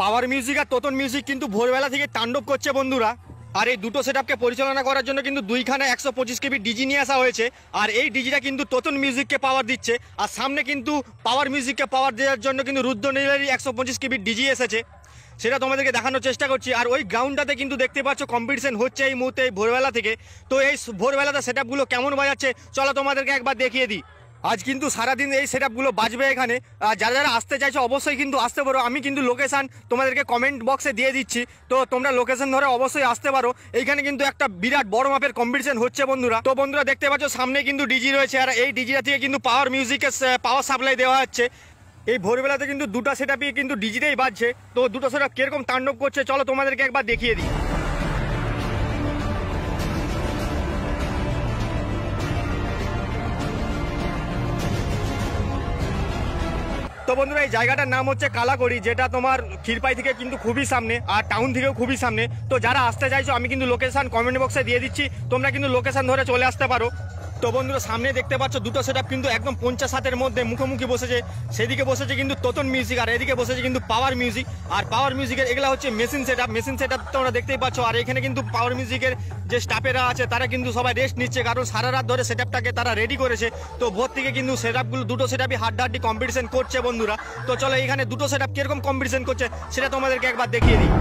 Power music আর Totan music কিন্তু ভোরবেলা থেকে তাণ্ডব করছে বন্ধুরা। আর এই দুটো সেটআপকে পরিচালনা করার জন্য কিন্তু দুইখানা 125 কেবি ডিজি নিয়ে আসা হয়েছে। আর এই ডিজিটা কিন্তু তোতন মিউজিককে পাওয়ার দিচ্ছে, আর সামনে কিন্তু পাওয়ার মিউজিককে পাওয়ার দেওয়ার জন্য কিন্তু রুদ্রনীলেরই 125 কেবি ডিজি এসেছে, সেটা তোমাদেরকে দেখানোর চেষ্টা করছি। আর ওই গ্রাউন্ডটাতে কিন্তু দেখতে পাচ্ছ কম্পিটিশন হচ্ছে এই মুহূর্তে এই ভোরবেলা থেকে। তো এই ভোরবেলাতে সেটআপগুলো কেমন বাজাচ্ছে চলো তোমাদেরকে একবার দেখিয়ে দিই। আজ কিন্তু সারাদিন এই সেটআপগুলো বাজবে এখানে। যারা যারা আসতে চাইছো অবশ্যই কিন্তু আসতে পারো, আমি কিন্তু লোকেশান তোমাদেরকে কমেন্ট বক্সে দিয়ে দিচ্ছি, তো তোমরা লোকেশন ধরে অবশ্যই আসতে পারো। এইখানে কিন্তু একটা বিরাট বড় মাপের কম্পিটিশন হচ্ছে বন্ধুরা। তো বন্ধুরা দেখতে পাচ্ছ সামনে কিন্তু ডিজি রয়েছে, আর এই ডিজিটা থেকে কিন্তু পাওয়ার মিউজিকের পাওয়ার সাপ্লাই দেওয়া হচ্ছে। এই ভোরবেলাতে কিন্তু দুটো সেটআপই কিন্তু ডিজিতেই বাজছে। তো দুটো সেটআপ কিরকম তাণ্ডব করছে চলো তোমাদেরকে একবার দেখিয়ে দিই। তো বন্ধুরা এই জায়গাটার নাম হচ্ছে কালাকড়ি, যেটা তোমার ক্ষীরপাই থেকে কিন্তু খুবই সামনে, আর টাউন থেকেও খুবই সামনে। তো যারা আসতে চাইছো আমি কিন্তু লোকেশন কমেন্ট বক্সে দিয়ে দিচ্ছি, তোমরা কিন্তু লোকেশন ধরে চলে আসতে পারো। তো বন্ধুরা সামনে দেখতে পাচ্ছ দুটো সেটআপ কিন্তু একদম 50-60-এর মধ্যে মুখোমুখি বসেছে। সেদিকে বসেছে কিন্তু তোতন মিউজিক, আর এদিকে বসেছে কিন্তু পাওয়ার মিউজিক। আর পাওয়ার মিউজিকের এগুলা হচ্ছে মেশিন সেটআপ তোমরা দেখতেই পাচ্ছ। আর এখানে কিন্তু পাওয়ার মিউজিকের যে স্টাফেরা আছে তারা কিন্তু সবাই রেস্ট নিচ্ছে, কারণ সারা রাত ধরে সেটআপটাকে তারা রেডি করেছে। তো ভোর থেকে কিন্তু সেটআপগুলো দুটো সেটআপই হাড্ডাহাড্ডি কম্পিটিশন করছে বন্ধুরা। তো চলো এখানে দুটো সেটআপ কিরকম কম্পিটিশন করছে সেটা তোমাদেরকে একবার দেখিয়ে দিই।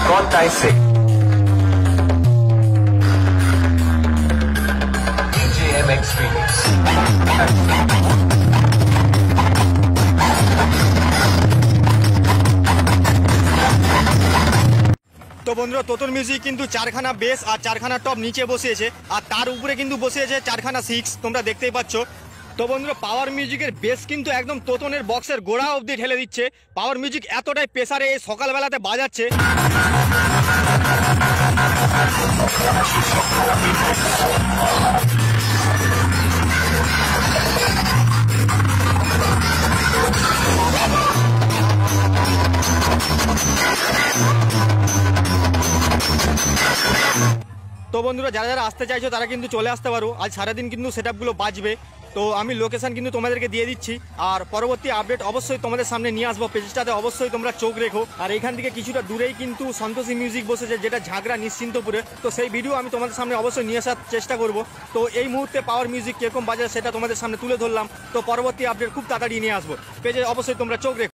God I say. DJMX Remix. তো বন্ধুরা তোতন মিউজিক কিন্তু 4খানা বেস আর 4খানা টপ নিচে বসিয়েছে, আর তার উপরে কিন্তু বসিয়েছে 4খানা 6, তোমরা দেখতেই পাচ্ছ। তো বন্ধুরা পাওয়ার মিউজিকের বেস কিন্তু একদম তোতনের বক্সের গোড়া অবধি ঢেলে দিচ্ছে। পাওয়ার মিউজিক এতটাই প্রেসারে এই সকালবেলাতে বাজাচ্ছে। তো বন্ধুরা যারা যারা আসতে চাইছো তারা কিন্তু চলে আসতে পারো, আজ সারাদিন কিন্তু সেটআপগুলো বাজবে। তো আমি লোকেশন কিন্তু তোমাদেরকে দিয়ে দিচ্ছি, আর পরবর্তী আপডেট অবশ্যই তোমাদের সামনে নিয়ে আসবো। পেজটাতে অবশ্যই তোমরা চোখ রেখো। আর এখান থেকে কিছুটা দূরেই কিন্তু সন্তোষী মিউজিক বসেছে, যেটা ঝাগড়া নিশ্চিন্তপুরে। তো সেই ভিডিও আমি তোমাদের সামনে অবশ্যই নিয়ে আসার চেষ্টা করব। তো এই মুহূর্তে পাওয়ার মিউজিক কিরকম বাজে সেটা তোমাদের সামনে তুলে ধরলাম। তো পরবর্তী আপডেট খুব তাড়াতাড়ি নিয়ে আসবো, পেজে অবশ্যই তোমরা চোখ রেখো।